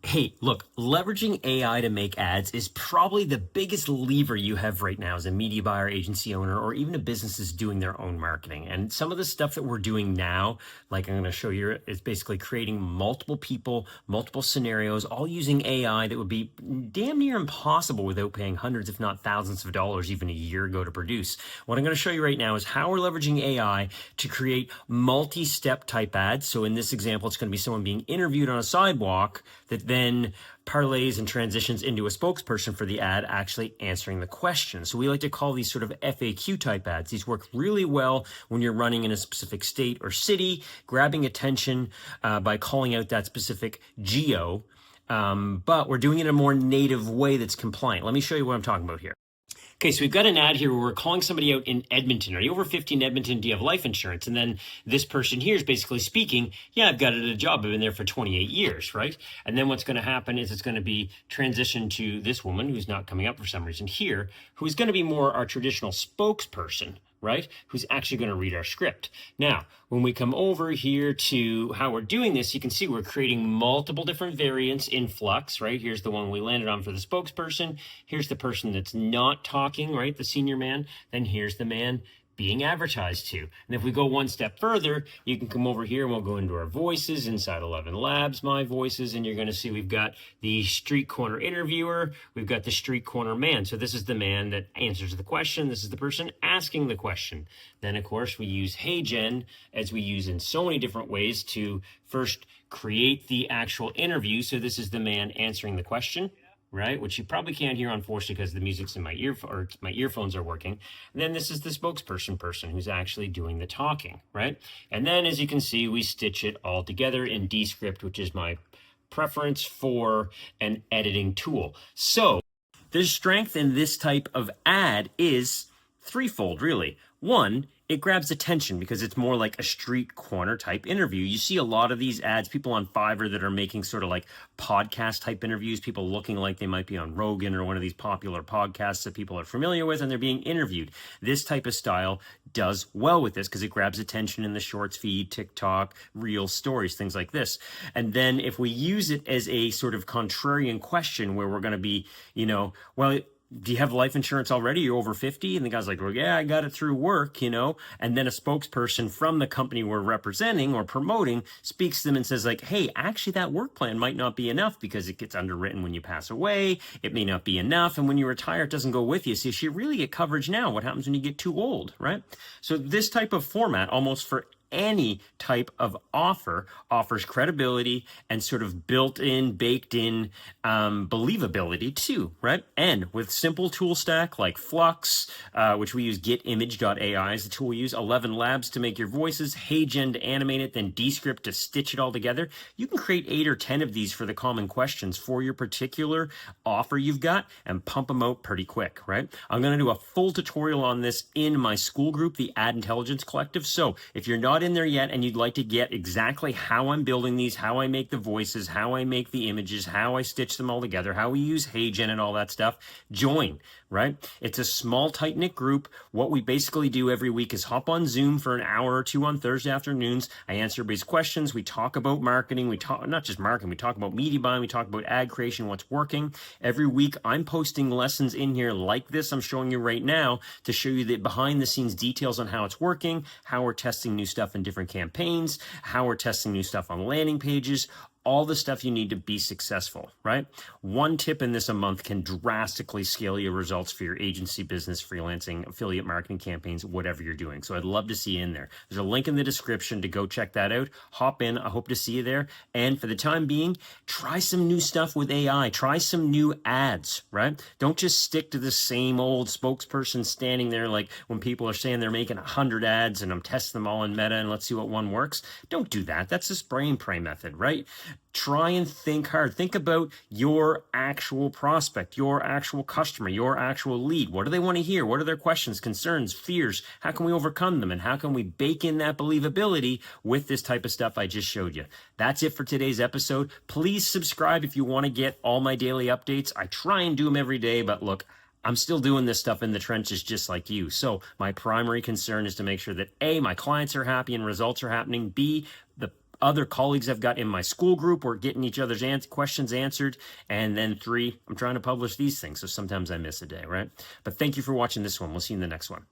Hey, look, leveraging AI to make ads is probably the biggest lever you have right now as a media buyer, agency owner, or even a business is doing their own marketing. And some of the stuff that we're doing now, like I'm going to show you, is basically creating multiple people, multiple scenarios, all using AI that would be damn near impossible without paying hundreds, if not thousands of dollars even a year ago to produce. What I'm going to show you right now is how we're leveraging AI to create multi-step type ads. So in this example, it's going to be someone being interviewed on a sidewalk that then parlays and transitions into a spokesperson for the ad actually answering the question. So we like to call these sort of FAQ type ads. These work really well when you're running in a specific state or city, grabbing attention by calling out that specific geo, but we're doing it in a more native way that's compliant. Let me show you what I'm talking about here. Okay, so we've got an ad here where we're calling somebody out in Edmonton. Are you over 50 in Edmonton? Do you have life insurance? And then this person here is basically speaking, yeah, I've got a job. I've been there for 28 years, right? And then what's going to happen is it's going to be transitioned to this woman who's not coming up for some reason here, who is going to be more our traditional spokesperson, right? Who's actually going to read our script. Now, when we come over here to how we're doing this, you can see we're creating multiple different variants in Flux, right? Here's the one we landed on for the spokesperson. Here's the person that's not talking, right? The senior man. Then here's the man being advertised to. And if we go one step further, you can come over here and we'll go into our voices inside ElevenLabs, my voices, and you're going to see we've got the street corner interviewer, we've got the street corner man. So this is the man that answers the question. This is the person asking the question. Then, of course, we use HeyGen, as we use in so many different ways, to first create the actual interview. So this is the man answering the question, right? Which you probably can't hear, unfortunately, because the music's in my ear, or my earphones are working. And then this is the spokesperson who's actually doing the talking, right? And then, as you can see, we stitch it all together in Descript, which is my preference for an editing tool. So the strength in this type of ad is threefold, really. One, it grabs attention because it's more like a street corner type interview. You see a lot of these ads, people on Fiverr that are making sort of like podcast type interviews, people looking like they might be on Rogan or one of these popular podcasts that people are familiar with, and they're being interviewed. This type of style does well with this because it grabs attention in the shorts feed, TikTok, Reel stories, things like this. And then if we use it as a sort of contrarian question where we're going to be, well, do you have life insurance already? You're over 50? And the guy's like, well, yeah, I got it through work, And then a spokesperson from the company we're representing or promoting speaks to them and says like, hey, actually that work plan might not be enough because it gets underwritten when you pass away. It may not be enough. And when you retire, it doesn't go with you. So you should really get coverage now. What happens when you get too old, right? So this type of format, almost for any type of offer, offers credibility and sort of built-in, baked-in believability too, right? And with simple tool stack like Flux, which we use getimg.ai as the tool we use, ElevenLabs to make your voices, HeyGen to animate it, then Descript to stitch it all together, you can create 8 or 10 of these for the common questions for your particular offer you've got and pump them out pretty quick, right? I'm going to do a full tutorial on this in my school group, the Ad Intelligence Collective. So if you're not in there yet and you'd like to get exactly how I'm building these, how I make the voices, how I make the images, how I stitch them all together, how we use HeyGen and all that stuff, join, right? It's a small, tight-knit group. What we basically do every week is hop on Zoom for an hour or two on Thursday afternoons. I answer everybody's questions. We talk about marketing. We talk, not just marketing, we talk about media buying. We talk about ad creation, what's working. Every week, I'm posting lessons in here like this I'm showing you right now to show you the behind-the-scenes details on how it's working, how we're testing new stuff in different campaigns, how we're testing new stuff on landing pages, all the stuff you need to be successful, right? One tip in this a month can drastically scale your results for your agency, business, freelancing, affiliate marketing campaigns, whatever you're doing. So I'd love to see you in there. There's a link in the description to go check that out. Hop in. I hope to see you there. And for the time being, try some new stuff with AI. Try some new ads, right? Don't just stick to the same old spokesperson standing there like when people are saying they're making 100 ads and I'm testing them all in Meta and let's see what one works. Don't do that. That's the spray and pray method, right? Try and think hard. Think about your actual prospect, your actual customer, your actual lead. What do they want to hear? What are their questions, concerns, fears? How can we overcome them? And how can we bake in that believability with this type of stuff I just showed you? That's it for today's episode. Please subscribe if you want to get all my daily updates. I try and do them every day, but look, I'm still doing this stuff in the trenches just like you. So my primary concern is to make sure that A, my clients are happy and results are happening. B, the other colleagues I've got in my school group. We're getting each other's questions answered. And then 3, I'm trying to publish these things. So sometimes I miss a day, right? But thank you for watching this one. We'll see you in the next one.